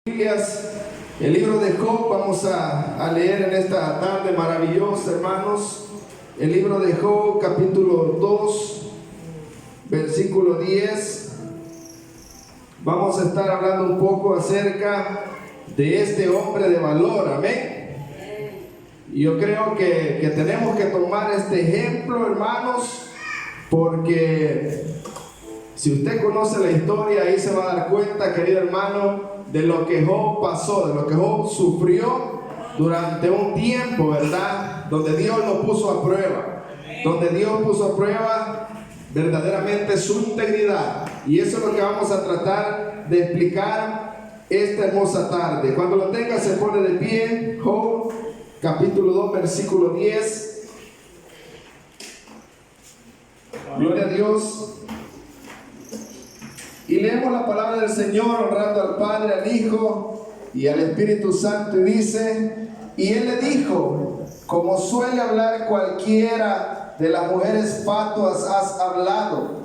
El libro de Job, vamos a leer en esta tarde maravillosa, hermanos. El libro de Job, capítulo 2, versículo 10. Vamos a estar hablando un poco acerca de este hombre de valor, amén. Y yo creo que tenemos que tomar este ejemplo, hermanos, porque si usted conoce la historia, ahí se va a dar cuenta, querido hermano, de lo que Job pasó, de lo que Job sufrió durante un tiempo, ¿verdad? Donde Dios lo puso a prueba, donde Dios puso a prueba verdaderamente su integridad. Y eso es lo que vamos a tratar de explicar esta hermosa tarde. Cuando lo tenga, se pone de pie. Job, capítulo 2, versículo 10. Gloria a Dios. Y leemos la palabra del Señor, honrando al Padre, al Hijo y al Espíritu Santo. Y dice: y él le dijo, como suele hablar cualquiera de las mujeres fatuas, has hablado,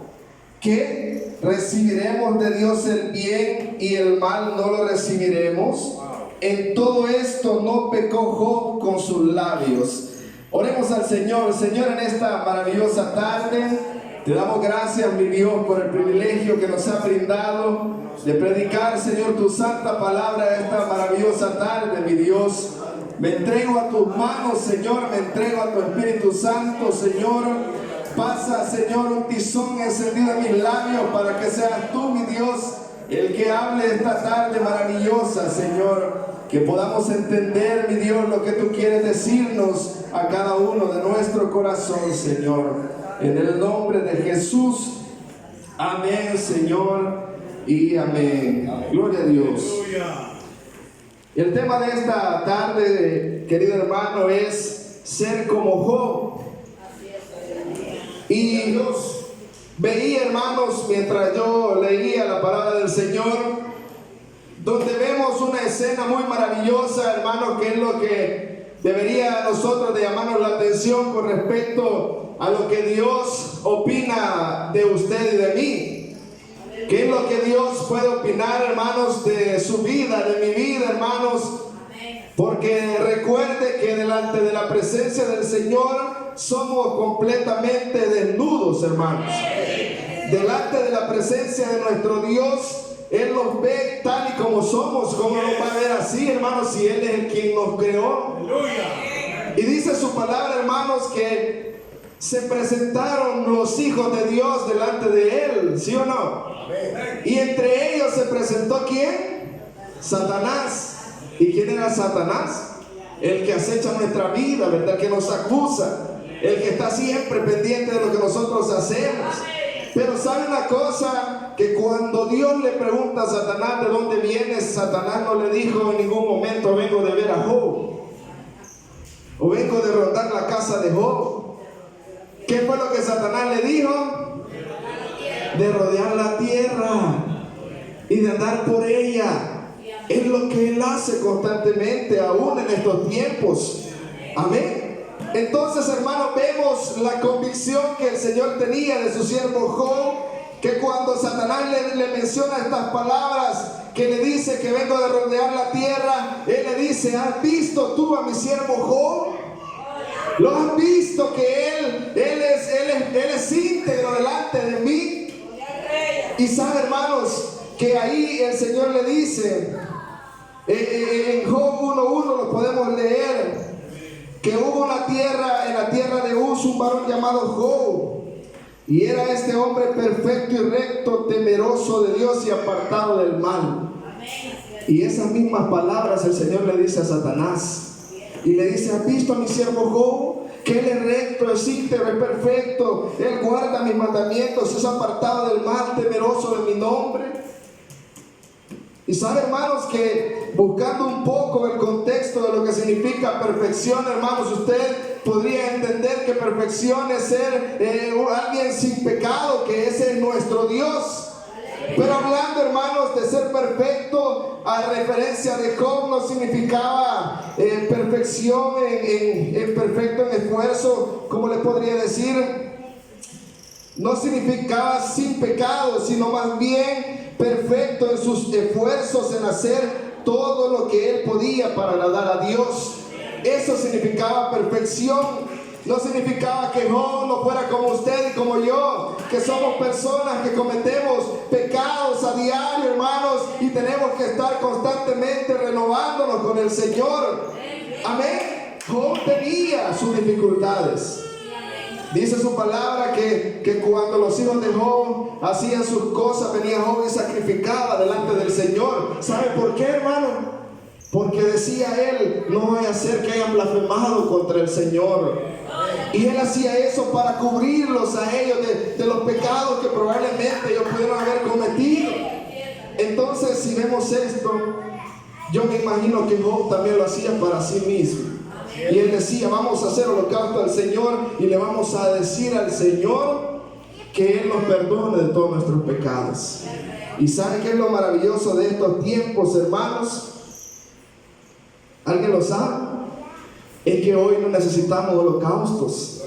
¿qué? ¿Recibiremos de Dios el bien y el mal no lo recibiremos? En todo esto no pecó Job con sus labios. Oremos al Señor. Señor, en esta maravillosa tarde te damos gracias, mi Dios, por el privilegio que nos ha brindado de predicar, Señor, tu santa palabra esta maravillosa tarde, mi Dios. Me entrego a tus manos, Señor, me entrego a tu Espíritu Santo, Señor. Pasa, Señor, un tizón encendido en mis labios para que seas tú, mi Dios, el que hable esta tarde maravillosa, Señor. Que podamos entender, mi Dios, lo que tú quieres decirnos a cada uno de nuestro corazón, Señor. En el nombre de Jesús, amén, Señor, y amén. Gloria a Dios. El tema de esta tarde, querido hermano, es ser como Job. Y veía, hermanos, mientras yo leía la palabra del Señor, donde vemos una escena muy maravillosa, hermanos, que es lo que debería a nosotros de llamarnos la atención con respecto a lo que Dios opina de usted y de mí. ¿Qué es lo que Dios puede opinar, hermanos, de su vida, de mi vida, hermanos? Porque recuerde que delante de la presencia del Señor somos completamente desnudos, hermanos. Delante de la presencia de nuestro Dios, Él nos ve tal y como somos. ¿Cómo nos va a ver así, hermanos, si Él es el quien nos creó? Y dice su palabra, hermanos, que se presentaron los hijos de Dios delante de Él, ¿sí o no? Y entre ellos se presentó ¿quién? Satanás. ¿Y quién era Satanás? El que acecha nuestra vida, ¿verdad? Que nos acusa, el que está siempre pendiente de lo que nosotros hacemos. Pero ¿sabe una cosa? Que cuando Dios le pregunta a Satanás de dónde vienes, Satanás no le dijo en ningún momento: vengo de ver a Job, o vengo de rondar la casa de Job. ¿Qué fue lo que Satanás le dijo? De rodear la tierra y de andar por ella. Es lo que Él hace constantemente, aún en estos tiempos. Amén. Entonces, hermanos, vemos la convicción que el Señor tenía de su siervo Job, que cuando Satanás le menciona estas palabras, que le dice que vengo de rodear la tierra, Él le dice: ¿has visto tú a mi siervo Job? ¿Lo has visto que él es íntegro delante de mí? Y sabe, hermanos, que ahí el Señor le dice, en Job 1:1 lo podemos leer, que hubo en la tierra de Uz, un varón llamado Job, y era este hombre perfecto y recto, temeroso de Dios y apartado del mal. Y esas mismas palabras el Señor le dice a Satanás. Y le dice: ¿has visto a mi siervo Job? Que él es recto, es íntegro, es perfecto, él guarda mis mandamientos, es apartado del mal, temeroso de mi nombre. Y sabe, hermanos, que buscando un poco el contexto de lo que significa perfección, hermanos, usted podría entender que perfección es ser alguien sin pecado, que ese es nuestro Dios. Pero hablando, hermanos, de ser perfecto, a referencia de Job, no significaba perfección en perfecto en esfuerzo, como le podría decir. No significaba sin pecado, sino más bien perfecto en sus esfuerzos en hacer todo lo que él podía para agradar a Dios. Eso significaba perfección. No significaba que Job no fuera como usted y como yo, que somos personas que cometemos pecados a diario, hermanos, y tenemos que estar constantemente renovándonos con el Señor. Amén. Job tenía sus dificultades. Dice su palabra que cuando los hijos de Job hacían sus cosas, venía Job y sacrificaba delante del Señor. ¿Sabe por qué, hermano? Porque decía él, no vaya a ser que hayan blasfemado contra el Señor. Y él hacía eso para cubrirlos a ellos de los pecados que probablemente ellos pudieron haber cometido. Entonces, si vemos esto, yo me imagino que Job también lo hacía para sí mismo. Y él decía, vamos a hacer holocausto al Señor y le vamos a decir al Señor que Él nos perdone de todos nuestros pecados. ¿Y sabe qué es lo maravilloso de estos tiempos, hermanos? ¿Alguien lo sabe? Es que hoy no necesitamos holocaustos.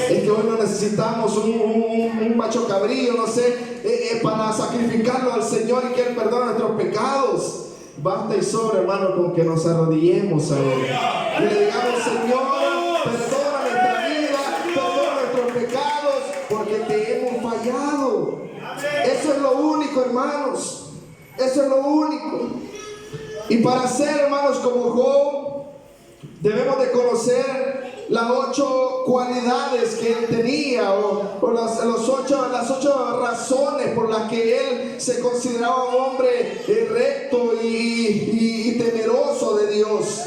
Es que hoy no necesitamos un macho cabrío, no sé, para sacrificarlo al Señor y que Él perdone nuestros pecados. Basta y sobra, hermano, con que nos arrodillemos a Él y le digamos, Señor, perdona nuestra vida, perdona nuestros pecados, porque te hemos fallado. Eso es lo único, hermanos. Eso es lo único. Y para ser, hermanos, como Job, debemos de conocer las 8 cualidades que él tenía, o las 8 razones por las que él se consideraba un hombre recto y temeroso de Dios.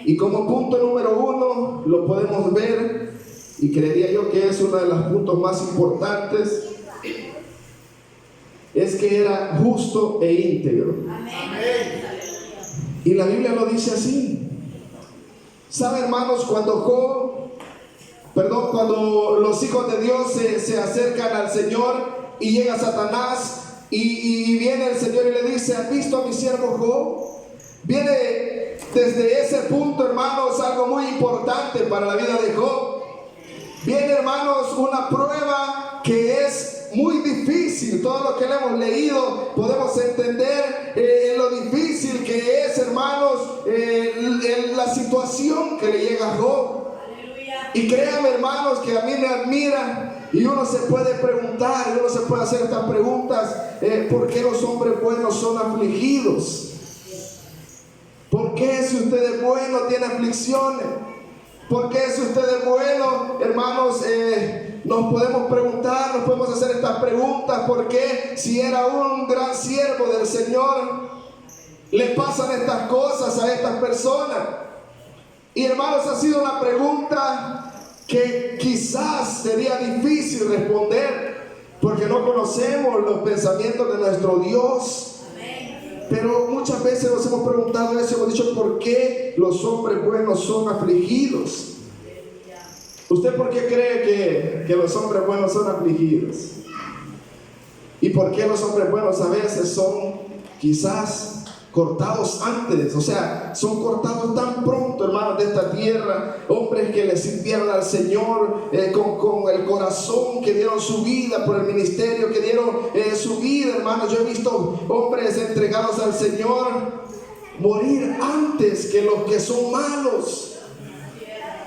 Y como punto número 1, lo podemos ver, y creería yo que es uno de los puntos más importantes, es que era justo e íntegro. Y la Biblia lo dice así. ¿Sabe, hermanos? Cuando los hijos de Dios se acercan al Señor y llega Satanás y viene el Señor y le dice, ¿has visto a mi siervo Job? Viene desde ese punto, hermanos, algo muy importante para la vida de Job. Viene, hermanos, una prueba que es muy difícil. Todo lo que le hemos leído podemos entender lo difícil que es, hermanos, la situación que le llega a Job. Y créanme, hermanos, que a mí me admira y uno se puede preguntar, uno se puede hacer estas preguntas, ¿por qué los hombres buenos son afligidos? ¿Por qué si usted es bueno tiene aflicciones? ¿Por qué si usted es bueno, hermanos, nos podemos preguntar, nos podemos hacer estas preguntas? ¿Por qué si era un gran siervo del Señor le pasan estas cosas a estas personas? Y hermanos, ha sido una pregunta que quizás sería difícil responder porque no conocemos los pensamientos de nuestro Dios. Pero muchas veces nos hemos preguntado eso, hemos dicho, ¿por qué los hombres buenos son afligidos? ¿Usted por qué cree que los hombres buenos son afligidos? ¿Y por qué los hombres buenos a veces son quizás cortados antes? O sea, son cortados tan pronto, hermanos, de esta tierra. Hombres que le sirvieron al Señor con el corazón, que dieron su vida por el ministerio, que dieron su vida, hermanos. Yo he visto hombres entregados al Señor morir antes que los que son malos.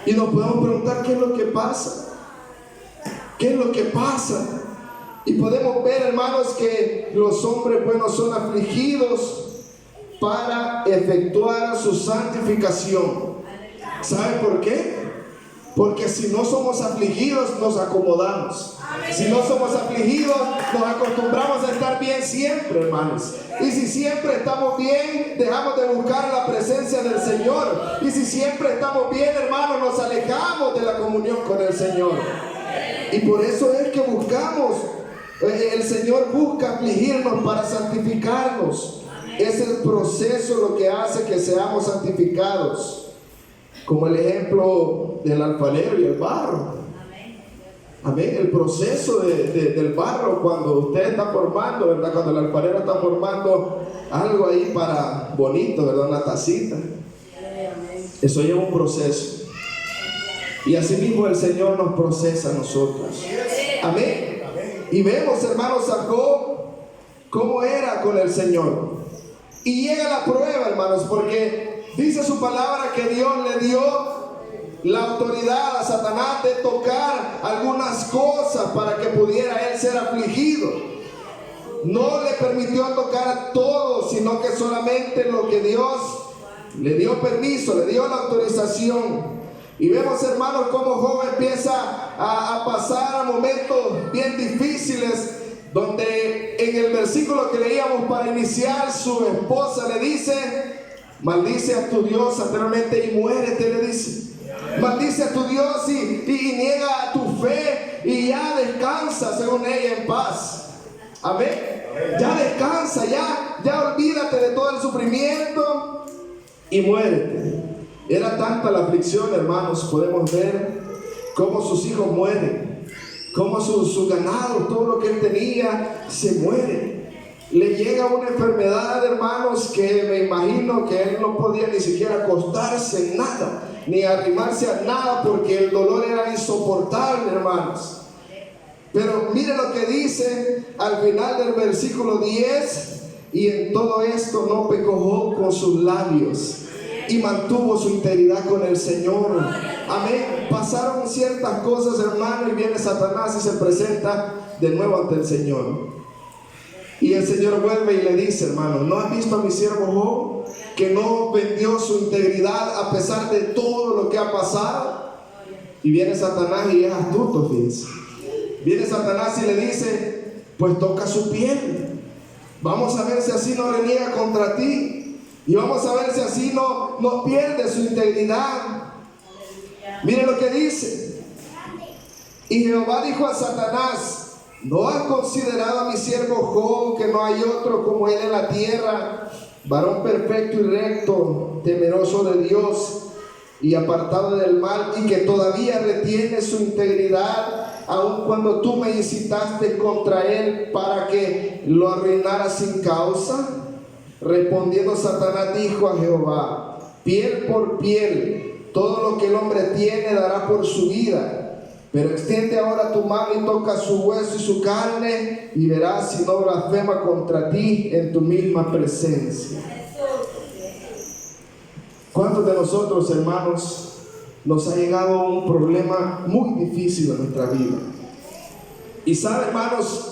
Y nos podemos preguntar qué es lo que pasa. ¿Qué es lo que pasa? Y podemos ver, hermanos, que los hombres buenos son afligidos para efectuar su santificación. ¿Sabe por qué? Porque si no somos afligidos, nos acomodamos. Si no somos afligidos, nos acostumbramos a estar bien siempre, hermanos. Y si siempre estamos bien, dejamos de buscar la presencia del Señor. Y si siempre estamos bien, hermanos, nos alejamos de la comunión con el Señor. Y por eso es que buscamos, el Señor busca afligirnos para santificarnos. Es el proceso lo que hace que seamos santificados. Como el ejemplo del alfarero y el barro. Amén. El proceso del barro, cuando usted está formando, ¿verdad? Cuando el alfarero está formando algo ahí para bonito, ¿verdad? Una tacita. Eso lleva un proceso. Y así mismo el Señor nos procesa a nosotros. Amén. Y vemos, hermanos, a Job cómo era con el Señor. Y llega la prueba, hermanos, porque dice su palabra que Dios le dio la autoridad a Satanás de tocar algunas cosas para que pudiera él ser afligido. No le permitió tocar todo, sino que solamente lo que Dios le dio permiso, le dio la autorización. Y vemos, hermanos, cómo Job empieza a pasar a momentos bien difíciles, donde en el versículo que leíamos para iniciar, su esposa le dice: maldice a tu Dios anteriormente y muérete, le dice. Maldice a tu Dios y niega tu fe y ya descansa, según ella, en paz. Amén. Ya descansa, ya olvídate de todo el sufrimiento y muérete. Era tanta la aflicción, hermanos, podemos ver cómo sus hijos mueren, cómo su ganado, todo lo que él tenía, se muere. Le llega una enfermedad, hermanos, que me imagino que él no podía ni siquiera acostarse en nada, ni arrimarse a nada, porque el dolor era insoportable, hermanos. Pero mire lo que dice al final del versículo 10: y en todo esto no pecó Job con sus labios, y mantuvo su integridad con el Señor. Amén. Pasaron ciertas cosas, hermano, y viene Satanás y se presenta de nuevo ante el Señor. Y el Señor vuelve y le dice: hermano, ¿no has visto a mi siervo Job, que no vendió su integridad a pesar de todo lo que ha pasado? Y viene Satanás y es astuto, fíjense. Viene Satanás y le dice: pues toca su piel. Vamos a ver si así no reniega contra ti. Y vamos a ver si así no pierde su integridad. Miren lo que dice. Y Jehová dijo a Satanás: ¿no has considerado a mi siervo Job, que no hay otro como él en la tierra, varón perfecto y recto, temeroso de Dios y apartado del mal, y que todavía retiene su integridad, aun cuando tú me incitaste contra él para que lo arruinara sin causa? Respondiendo Satanás dijo a Jehová: piel por piel, todo lo que el hombre tiene dará por su vida. Pero extiende ahora tu mano y toca su hueso y su carne, y verás si no blasfema contra ti en tu misma presencia. ¿Cuántos de nosotros, hermanos, nos ha llegado un problema muy difícil en nuestra vida? Y sabe, hermanos,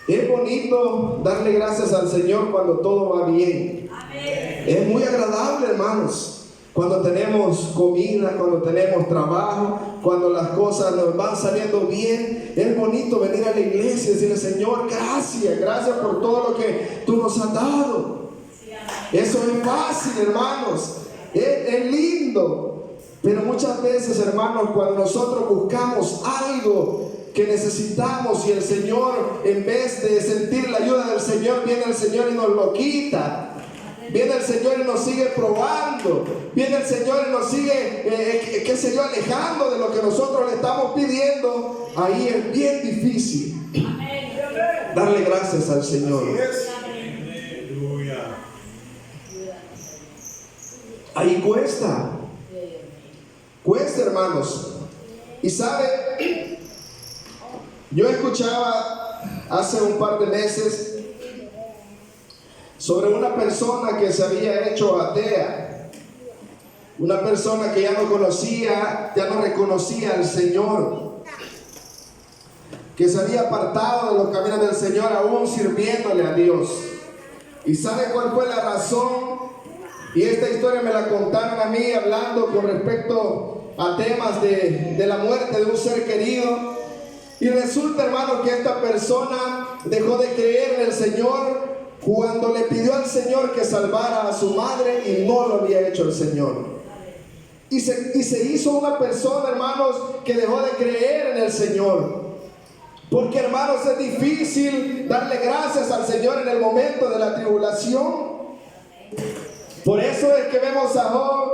es bonito darle gracias al Señor cuando todo va bien. Amén. Es muy agradable, hermanos, cuando tenemos comida, cuando tenemos trabajo, cuando las cosas nos van saliendo bien. Es bonito venir a la iglesia y decirle: Señor, gracias por todo lo que tú nos has dado. Eso es fácil, hermanos, es lindo. Pero muchas veces, hermanos, cuando nosotros buscamos algo que necesitamos y el Señor, en vez de sentir la ayuda del Señor, viene el Señor y nos lo quita. Viene el Señor y nos sigue probando. Viene el Señor y nos sigue, alejando de lo que nosotros le estamos pidiendo. Ahí es bien difícil darle gracias al Señor. Ahí cuesta, hermanos. Y sabe, yo escuchaba hace un par de meses sobre una persona que se había hecho atea, una persona que ya no reconocía al Señor, que se había apartado de los caminos del Señor, aún sirviéndole a Dios. ¿Y sabe cuál fue la razón? Y esta historia me la contaron a mí, hablando con respecto a temas de la muerte de un ser querido. Y resulta, hermano, que esta persona dejó de creer en el Señor cuando le pidió al Señor que salvara a su madre, y no lo había hecho el Señor. Y se hizo una persona, hermanos, que dejó de creer en el Señor. Porque, hermanos, es difícil darle gracias al Señor en el momento de la tribulación. Por eso es que vemos a Job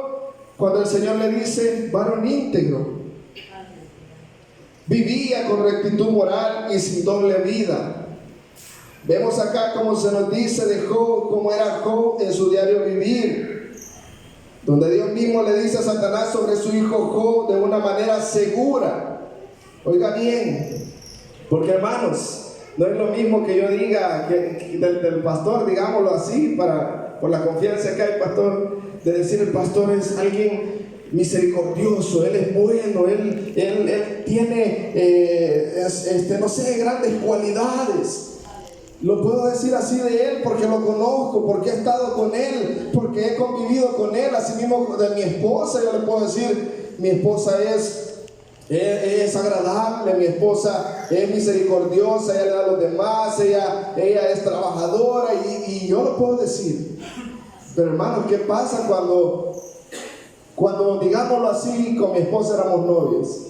cuando el Señor le dice: varón íntegro, vivía con rectitud moral y sin doble vida. Vemos acá como se nos dice de Job, cómo era Job en su diario vivir, donde Dios mismo le dice a Satanás sobre su hijo Job de una manera segura. Oiga bien, porque, hermanos, no es lo mismo que yo diga que del pastor, digámoslo así, para por la confianza que hay, pastor, de decir el pastor es alguien misericordioso, él es bueno, él tiene, no sé, grandes cualidades. Lo puedo decir así de él porque lo conozco, porque he estado con él, porque he convivido con él. Así mismo de mi esposa, yo le puedo decir, mi esposa es agradable, mi esposa es misericordiosa, ella le da a los demás, ella es trabajadora y yo lo puedo decir. Pero hermanos, ¿qué pasa cuando digámoslo así, con mi esposa éramos novios?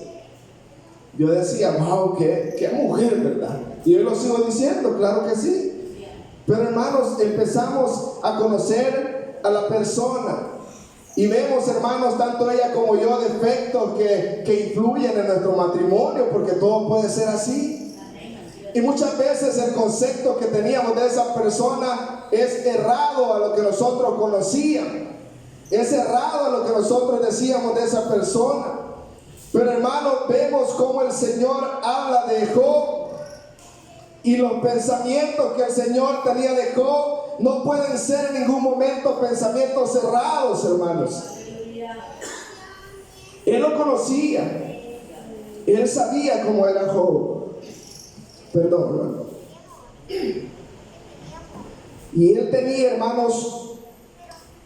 Yo decía, wow, qué mujer, ¿verdad? Y hoy lo sigo diciendo, claro que sí. Pero hermanos, empezamos a conocer a la persona y vemos, hermanos, tanto ella como yo, defectos que influyen en nuestro matrimonio, porque todo puede ser así. Y muchas veces el concepto que teníamos de esa persona es errado a lo que nosotros conocíamos. Es errado a lo que nosotros decíamos de esa persona. Pero hermanos, vemos cómo el Señor habla de Job, y los pensamientos que el Señor tenía de Job no pueden ser en ningún momento pensamientos cerrados, hermanos. Él lo conocía, él sabía cómo era Job. Perdón, hermano. Y él tenía, hermanos,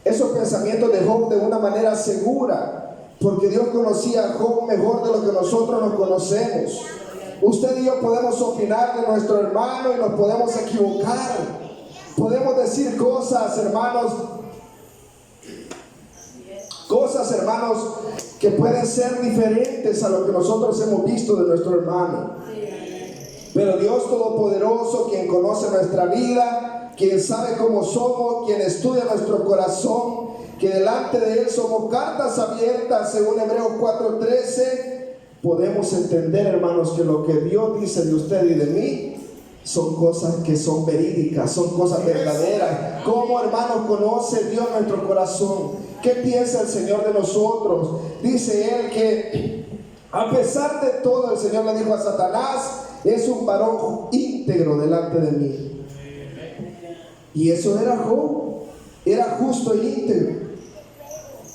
esos pensamientos de Job de una manera segura, porque Dios conocía a Job mejor de lo que nosotros nos conocemos. Usted y yo podemos opinar de nuestro hermano y nos podemos equivocar. Podemos decir cosas, hermanos, que pueden ser diferentes a lo que nosotros hemos visto de nuestro hermano. Pero Dios Todopoderoso, quien conoce nuestra vida, quien sabe cómo somos, quien estudia nuestro corazón, que delante de Él somos cartas abiertas, según Hebreos 4:13, podemos entender, hermanos, que lo que Dios dice de usted y de mí son cosas que son verídicas, son cosas verdaderas. ¿Cómo, hermanos, conoce Dios nuestro corazón? ¿Qué piensa el Señor de nosotros? Dice Él que a pesar de todo, el Señor le dijo a Satanás, es un varón íntegro delante de mí. Y eso era Job, era justo e íntegro.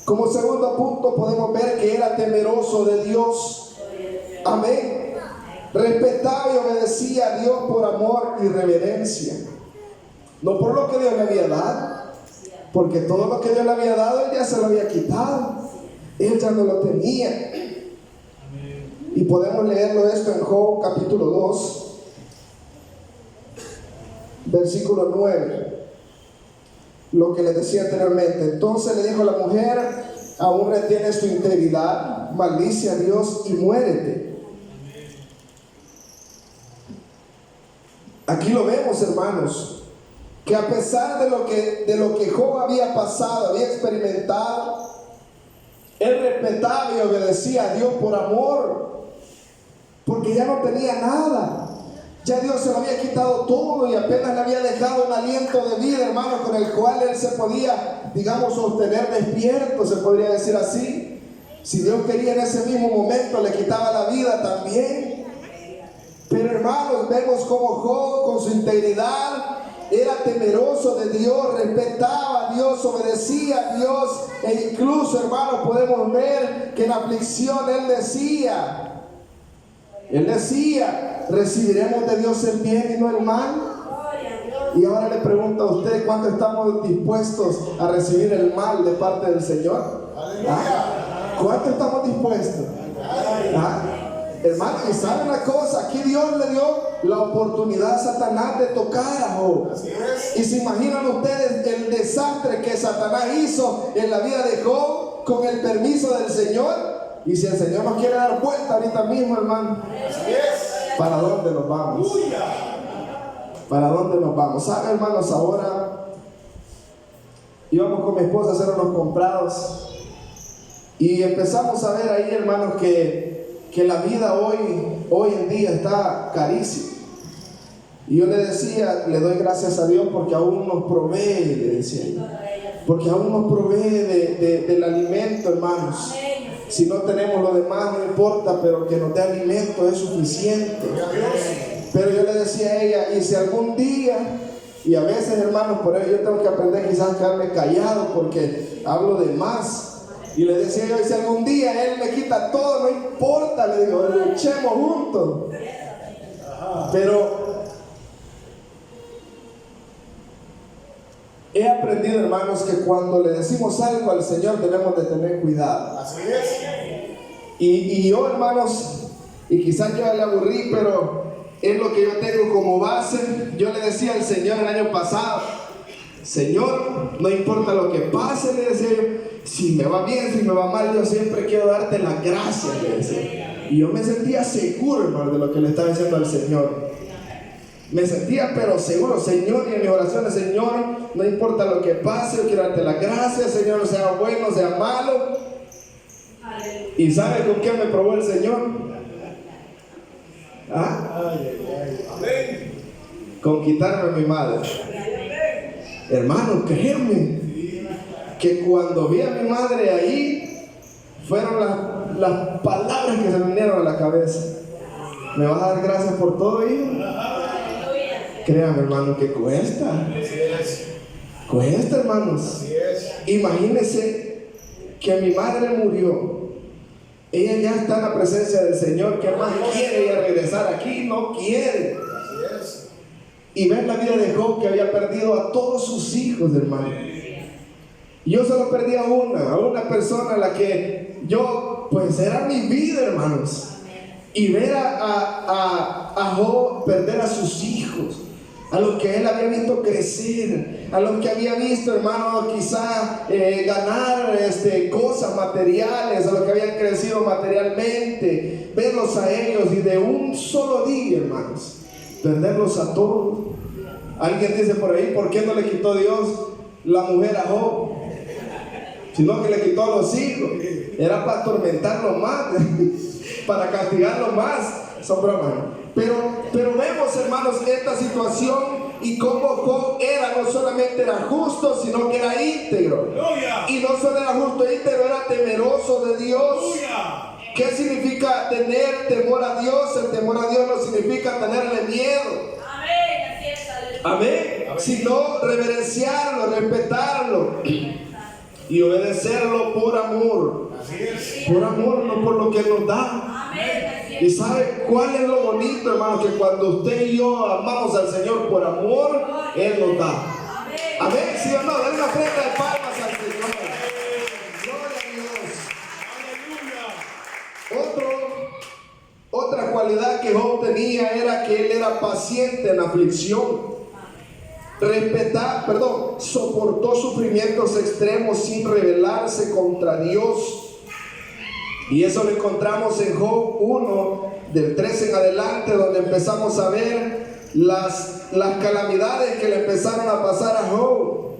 Como segundo punto podemos ver que era temeroso de Dios. Amén. Respetaba y obedecía a Dios por amor y reverencia. No por lo que Dios le había dado, porque todo lo que Dios le había dado, Él ya se lo había quitado. Él ya no lo tenía. Y podemos leerlo esto en Job capítulo 2, versículo 9. Lo que les decía anteriormente. Entonces le dijo la mujer, aún retienes tu integridad, maldice a Dios y muérete. Aquí lo vemos, hermanos, que a pesar de lo que Job había pasado, había experimentado, él respetaba y obedecía a Dios por amor, porque ya no tenía nada. Ya Dios se lo había quitado todo y apenas le había dejado un aliento de vida, hermano, con el cual él se podía, digamos, sostener despierto, se podría decir así. Si Dios quería en ese mismo momento, le quitaba la vida también. Pero hermanos, vemos como Job, con su integridad, era temeroso de Dios, respetaba a Dios, obedecía a Dios. E incluso, hermanos, podemos ver que en la aflicción él decía, ¿recibiremos de Dios el bien y no el mal? Y ahora le pregunto a usted, ¿cuánto estamos dispuestos a recibir el mal de parte del Señor? ¿Ah? ¿Cuánto estamos dispuestos? ¿Ah? Hermano, y saben una cosa, aquí Dios le dio la oportunidad a Satanás de tocar a Job. Y se imaginan ustedes el desastre que Satanás hizo en la vida de Job con el permiso del Señor. Y si el Señor nos quiere dar vuelta ahorita mismo, hermano, ¿para dónde nos vamos? ¿Para dónde nos vamos? ¿Saben, hermanos? Ahora íbamos con mi esposa a hacer unos comprados y empezamos a ver ahí, hermanos, que la vida hoy en día está carísima. Y yo le decía, le doy gracias a Dios porque aún nos provee, le decía, porque aún nos provee del alimento, hermanos. Si no tenemos lo demás, no importa, pero que nos dé alimento es suficiente. Pero yo le decía a ella, y si algún día Y a veces, hermanos, por eso yo tengo que aprender quizás a quedarme callado porque hablo de más. Y le decía yo, si algún día Él me quita todo, no importa, le digo, luchemos juntos. Pero he aprendido, hermanos, que cuando le decimos algo al Señor debemos de tener cuidado. Así es. Y yo, hermanos, y quizás yo le aburrí, pero es lo que yo tengo como base. Yo le decía al Señor el año pasado, Señor, no importa lo que pase, le decía yo, si me va bien, si me va mal, yo siempre quiero darte las gracias, le decía. Y yo me sentía seguro, hermano, de lo que le estaba diciendo al Señor. Me sentía pero seguro, Señor, y en mis oraciones, Señor, no importa lo que pase, yo quiero darte las gracias, Señor, sea bueno, sea malo. ¿Y sabe con qué me probó el Señor? ¿Ah? Con quitarme a mi madre. Hermano, créeme que cuando vi a mi madre ahí, fueron las palabras que se me vinieron a la cabeza. ¿Me vas a dar gracias por todo, hijo? Créame, hermano, que cuesta. Cuesta, hermanos. Imagínense que mi madre murió. Ella ya está en la presencia del Señor. ¿Qué más quiere ella regresar aquí? No quiere. Y ver la vida de Job, que había perdido a todos sus hijos, hermano. Y yo solo perdí a una persona a la que yo, pues era mi vida, hermanos. Y ver a Job perder a sus hijos, a los que él había visto crecer, a los que había visto, hermano, quizá ganar cosas materiales, a los que habían crecido materialmente, verlos a ellos y de un solo día, hermanos, perderlos a todos. Alguien dice por ahí, ¿por qué no le quitó Dios la mujer a Job? Sino que le quitó a los hijos. Era para atormentarlo más, para castigarlo más. Son bromas. Pero vemos, hermanos, esta situación y cómo Job no solamente era justo, sino que era íntegro. Y no solo era justo e íntegro, era temeroso de Dios. ¿Qué significa tener temor a Dios? El temor a Dios no significa tenerle miedo. Amén. Sino reverenciarlo, respetarlo y obedecerlo por amor. Por amor, no por lo que nos da. Y sabe cuál es lo bonito, hermano, que cuando usted y yo amamos al Señor por amor, Él nos da. Amén, ¿sí o no? Dale una ofrenda de palmas al Señor. Gloria a Dios. Otra cualidad que Job tenía era que él era paciente en la aflicción. Soportó sufrimientos extremos sin rebelarse contra Dios. Y eso lo encontramos en Job 1, del 13 en adelante, donde empezamos a ver las calamidades que le empezaron a pasar a Job.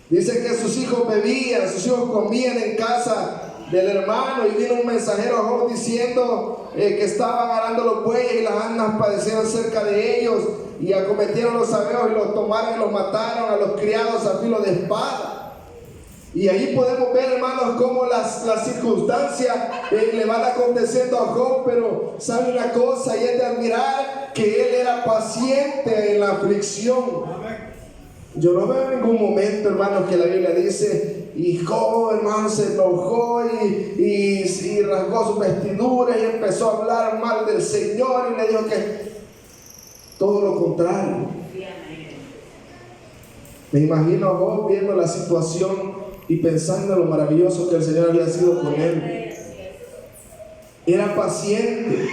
Dice que sus hijos bebían, sus hijos comían en casa del hermano, y vino un mensajero a Job diciendo que estaban arando los bueyes y las asnas padecieron cerca de ellos, y acometieron los sabeos y los tomaron y los mataron a los criados a filo de espada. Y ahí podemos ver, hermanos, cómo las circunstancias le van aconteciendo a Job, pero sabe una cosa, y es de admirar que él era paciente en la aflicción. Yo no veo en ningún momento, hermanos, que la Biblia dice, y Job, hermano, se enojó y rasgó sus vestiduras y empezó a hablar mal del Señor, y le dijo que todo lo contrario. Me imagino a Job viendo la situación y pensando en lo maravilloso que el Señor había sido con él. Era paciente.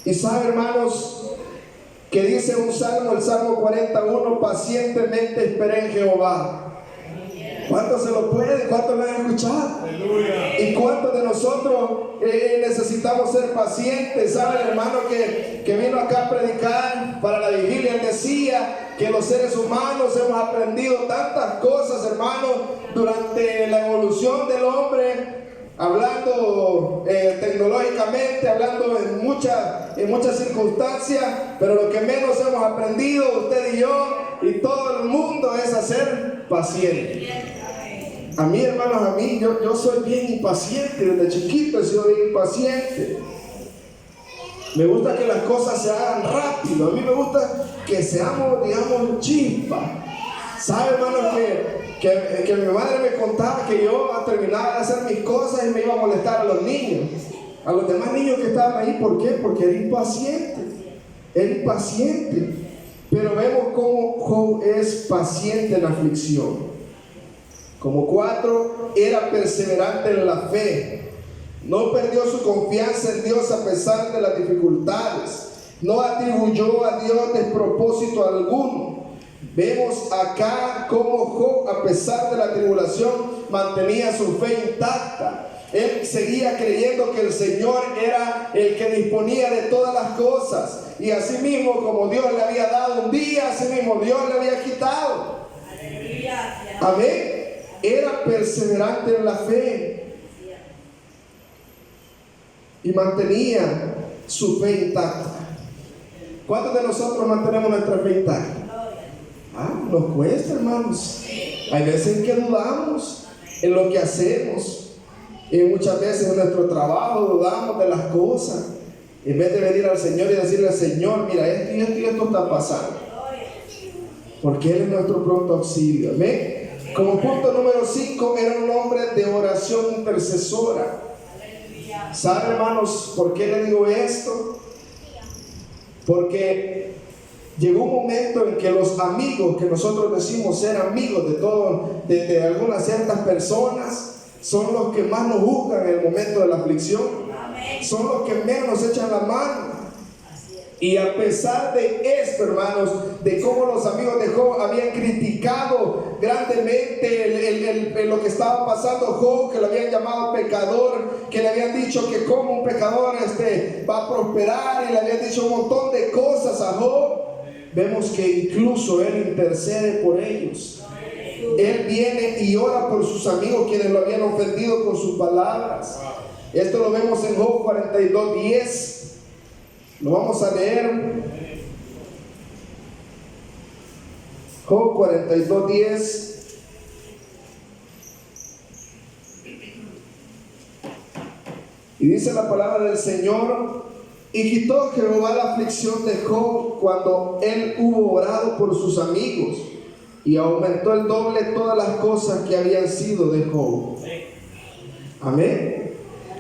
Y sabe, hermanos, que dice un salmo, el Salmo 41, pacientemente esperé en Jehová. ¿Cuántos se lo pueden? ¿Cuántos lo han escuchado? Aleluya. ¿Y cuántos de nosotros necesitamos ser pacientes? ¿Sabe el hermano que vino acá a predicar para la vigilia? Él decía que los seres humanos hemos aprendido tantas cosas, hermano, durante la evolución del hombre, hablando tecnológicamente, hablando en muchas circunstancias, pero lo que menos hemos aprendido, usted y yo y todo el mundo, es a ser paciente. A mí, hermanos, yo soy bien impaciente, desde chiquito he sido bien impaciente. Me gusta que las cosas se hagan rápido. A mí me gusta que seamos, digamos, chispa. ¿Sabe, hermano, que mi madre me contaba que yo terminaba de hacer mis cosas y me iba a molestar a los niños? A los demás niños que estaban ahí. ¿Por qué? Porque era impaciente. Era impaciente. Pero vemos cómo Job es paciente en la aflicción. Como 4, era perseverante en la fe. No perdió su confianza en Dios a pesar de las dificultades. No atribuyó a Dios despropósito alguno. Vemos acá cómo Job, a pesar de la tribulación, mantenía su fe intacta. Él seguía creyendo que el Señor era el que disponía de todas las cosas. Y así mismo, como Dios le había dado un día, así mismo Dios le había quitado. Amén. Era perseverante en la fe y mantenía su fe intacta. ¿Cuántos de nosotros mantenemos nuestra fe intacta? Nos cuesta, hermanos. Hay veces en que dudamos en lo que hacemos, y muchas veces en nuestro trabajo dudamos de las cosas, en vez de venir al Señor y decirle al Señor: mira, esto y esto y esto está pasando, porque Él es nuestro pronto auxilio. Amén. Como punto número 5, era un hombre de oración intercesora. ¿Sabe, hermanos, por qué le digo esto? Porque llegó un momento en que los amigos que nosotros decimos ser amigos de algunas ciertas personas, son los que más nos juzgan en el momento de la aflicción. Son los que menos nos echan la mano. Y a pesar de esto, hermanos, de cómo los amigos de Job habían criticado grandemente lo que estaba pasando Job, que lo habían llamado pecador, que le habían dicho que como un pecador va a prosperar, y le habían dicho un montón de cosas a Job, vemos que incluso él intercede por ellos. Él viene y ora por sus amigos, quienes lo habían ofendido con sus palabras. Esto lo vemos en Job 42:10. Lo vamos a leer. Job 42:10. Y dice la palabra del Señor: y quitó Jehová la aflicción de Job cuando él hubo orado por sus amigos, y aumentó el doble todas las cosas que habían sido de Job. Amén.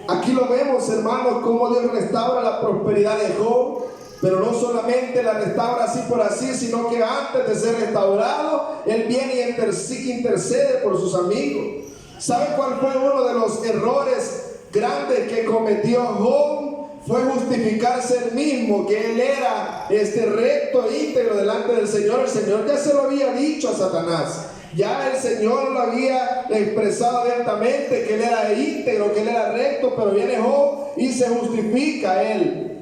Aquí lo vemos, hermanos, cómo Dios restaura la prosperidad de Job, pero no solamente la restaura así por así, sino que antes de ser restaurado, él viene y intercede por sus amigos. ¿Sabe cuál fue uno de los errores grandes que cometió Job? Fue justificarse él mismo, que él era recto e íntegro delante del Señor. El Señor ya se lo había dicho a Satanás. Ya el Señor lo había expresado abiertamente, que él era íntegro, que él era recto, pero viene Job y se justifica él.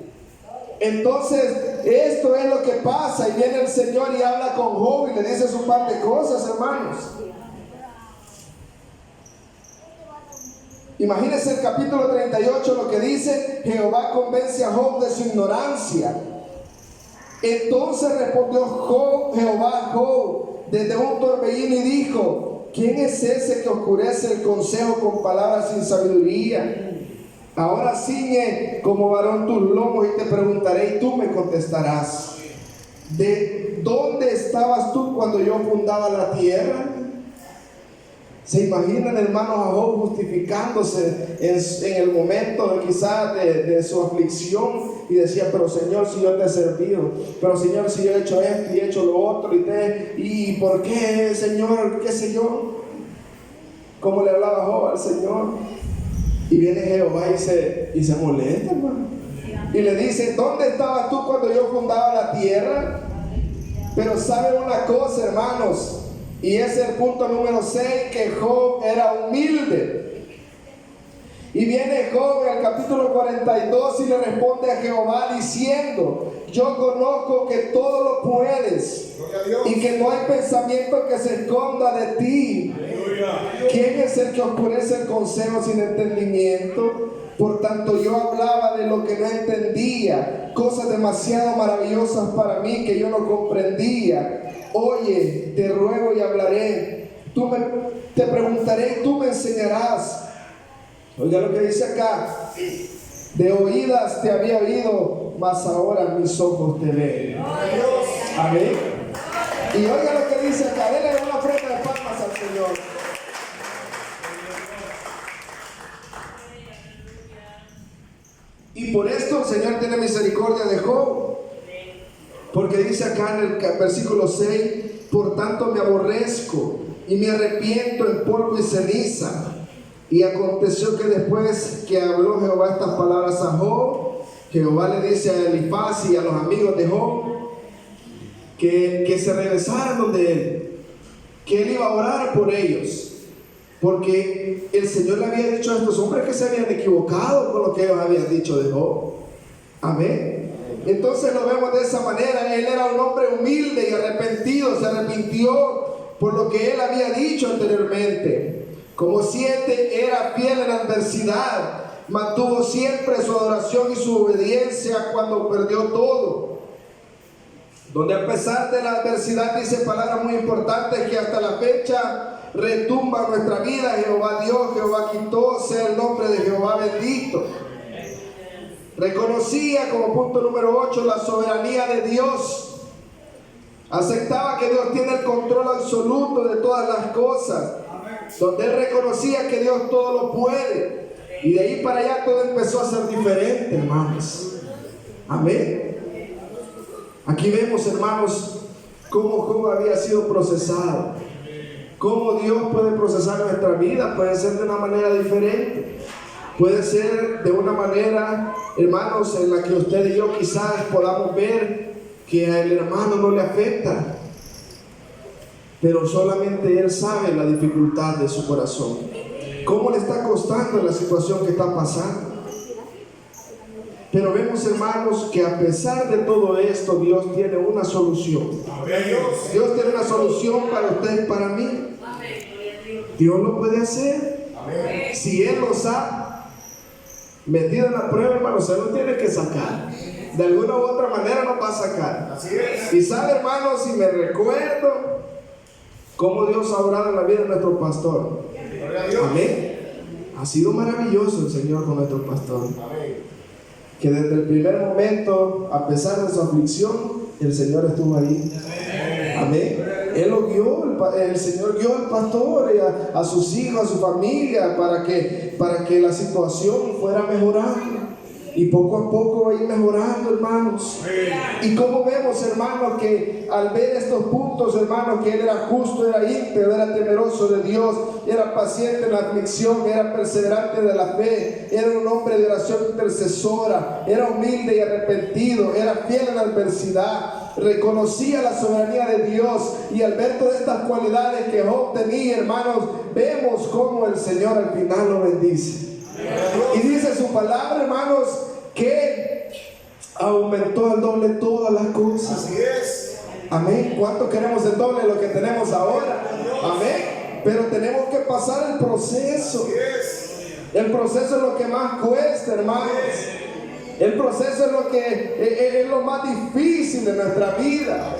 Entonces, esto es lo que pasa, y viene el Señor y habla con Job y le dice su par de cosas, hermanos. Imagínense el capítulo 38, lo que dice: Jehová convence a Job de su ignorancia. Entonces respondió Jehová a Job desde un torbellino y dijo: ¿quién es ese que oscurece el consejo con palabras sin sabiduría? Ahora ciñe como varón tus lomos y te preguntaré, y tú me contestarás. ¿De dónde estabas tú cuando yo fundaba la tierra? ¿Se imaginan, hermanos, a Job justificándose en el momento quizás de su aflicción? Y decía: pero Señor, si yo te he servido, pero Señor, si yo he hecho esto y he hecho lo otro, y ¿por qué, Señor? ¿Qué sé yo? ¿Cómo le hablaba Job al Señor? Y viene Jehová y se molesta, hermano, y le dice: ¿dónde estabas tú cuando yo fundaba la tierra? Pero saben una cosa, hermanos, y es el punto número 6, que Job era humilde. Y viene Job en el capítulo 42 y le responde a Jehová diciendo: yo conozco que todo lo puedes y que no hay pensamiento que se esconda de ti. ¿Quién es el que oscurece el consejo sin entendimiento? Por tanto yo hablaba de lo que no entendía, cosas demasiado maravillosas para mí que yo no comprendía. Oye, te ruego y hablaré, te preguntaré y tú me enseñarás. Oiga lo que dice acá: de oídas te había oído, mas ahora mis ojos te ven. Amén. Y oiga lo que dice acá, denle una ofrenda de palmas al Señor. Y por esto el Señor tiene misericordia de Job. Porque dice acá en el versículo 6, por tanto me aborrezco y me arrepiento en polvo y ceniza. Y aconteció que después que habló Jehová estas palabras a Job, Jehová le dice a Elifaz y a los amigos de Job que se regresaran donde él, que él iba a orar por ellos, porque el Señor le había dicho a estos hombres que se habían equivocado con lo que ellos habían dicho de Job. Amén. Entonces lo vemos de esa manera. Él era un hombre humilde y arrepentido, se arrepintió por lo que él había dicho anteriormente. Como 7, era fiel en la adversidad, mantuvo siempre su adoración y su obediencia cuando perdió todo. Donde a pesar de la adversidad, dice palabras muy importantes que hasta la fecha retumba nuestra vida. Jehová dio, Jehová quitó, sea el nombre de Jehová bendito. Reconocía como punto número 8 la soberanía de Dios. Aceptaba que Dios tiene el control absoluto de todas las cosas. Donde él reconocía que Dios todo lo puede. Y de ahí para allá todo empezó a ser diferente, hermanos. Amén. Aquí vemos, hermanos, cómo Job había sido procesado. Cómo Dios puede procesar nuestra vida. Puede ser de una manera diferente. Puede ser de una manera, hermanos, en la que usted y yo quizás podamos ver que al hermano no le afecta, pero solamente él sabe la dificultad de su corazón, cómo le está costando la situación que está pasando. Pero vemos, hermanos, que a pesar de todo esto, Dios tiene una solución. Dios tiene una solución para usted y para mí. Dios lo puede hacer. Si Él los ha metido en la prueba, hermanos, Él lo tiene que sacar. De alguna u otra manera nos va a sacar. Y sabe, hermanos, si me recuerdo cómo Dios ha obrado en la vida de nuestro pastor. Amén. Ha sido maravilloso el Señor con nuestro pastor. Que desde el primer momento, a pesar de su aflicción, el Señor estuvo ahí. Amén. Él lo guió, el Señor guió al pastor y a sus hijos, a su familia, para que la situación fuera mejorando. Y poco a poco va a ir mejorando, hermanos. Y como vemos, hermanos, que al ver estos puntos, hermanos, que él era justo, era íntegro, era temeroso de Dios, era paciente en la aflicción, era perseverante de la fe, era un hombre de oración intercesora, era humilde y arrepentido, era fiel en la adversidad, reconocía la soberanía de Dios. Y al ver todas estas cualidades que Job tenía, hermanos, vemos cómo el Señor al final lo bendice. Y dice su palabra, hermanos, que aumentó al doble todas las cosas. Así es. Amén. ¿Cuánto queremos el doble de lo que tenemos ahora? Amén. Pero tenemos que pasar el proceso. El proceso es lo que más cuesta, hermanos. El proceso es lo que es lo más difícil de nuestra vida.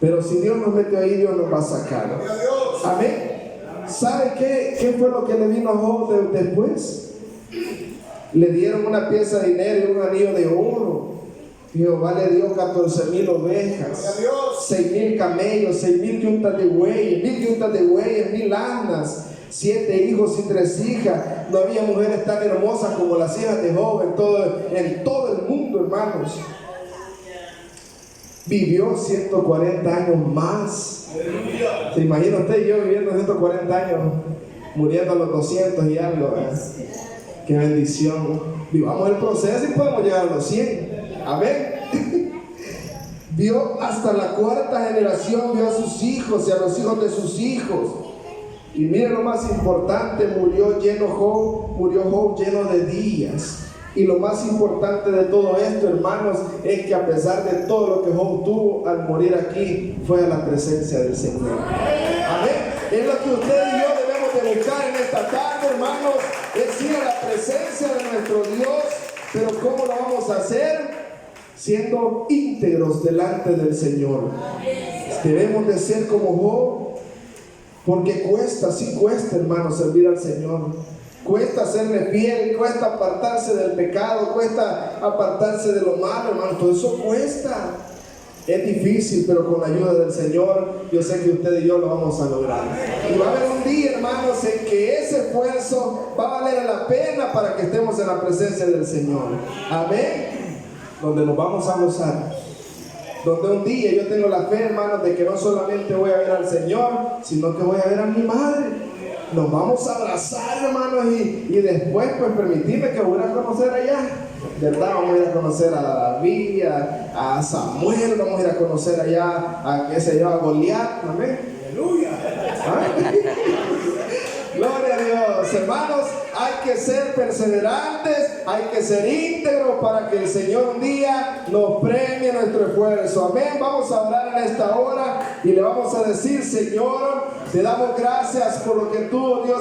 Pero si Dios nos metió ahí, Dios nos va a sacar. Amén. ¿Sabe qué fue lo que le vino a Job después? Le dieron una pieza de dinero y un anillo de oro. Jehová le dio 14,000 ovejas, 6,000 camellos, 6,000 yuntas de bueyes, 1,000 yuntas de bueyes, 1,000 asnas, 7 hijos y 3 hijas. No había mujeres tan hermosas como las hijas de Job en todo el mundo, hermanos. Vivió 140 años más. ¿Se imagina usted y yo viviendo 140 años, muriendo a los 200 y algo? ¡Qué bendición! Vivamos el proceso y podemos llegar a los 100. Amén. Vio hasta la 4ª generación, vio a sus hijos y a los hijos de sus hijos. Y miren lo más importante, murió Job lleno de días. Y lo más importante de todo esto, hermanos, es que a pesar de todo lo que Job tuvo, al morir aquí, fue a la presencia del Señor. Amén. Es lo que usted y yo debemos de buscar en esta tarde, hermanos, es ir a la presencia de nuestro Dios. Pero ¿cómo lo vamos a hacer? Siendo íntegros delante del Señor. Debemos de ser como Job, porque cuesta, sí cuesta, hermanos, servir al Señor. cuesta serle fiel, cuesta apartarse del pecado, cuesta apartarse de lo malo, hermano. Todo eso cuesta. Es difícil, pero con la ayuda del Señor, yo sé que usted y yo lo vamos a lograr. Y va a haber un día, hermanos, en que ese esfuerzo va a valer la pena para que estemos en la presencia del Señor. Amén. Donde nos vamos a gozar. Donde un día yo tengo la fe, hermanos, de que no solamente voy a ver al Señor, sino que voy a ver a mi madre. Nos vamos a abrazar, hermanos, y después, pues, permitirme que voy a conocer allá. ¿Verdad? Vamos a ir a conocer a David, a Samuel, vamos a ir a conocer allá a, qué sé yo, a Goliat. Amén. Aleluya. ¿Ah? Gloria a Dios. Hermanos, hay que ser perseverantes, hay que ser íntegros para que el Señor un día nos premie nuestro esfuerzo. Amén. Vamos a orar en esta hora y le vamos a decir: Señor, te damos gracias por lo que tú, Dios,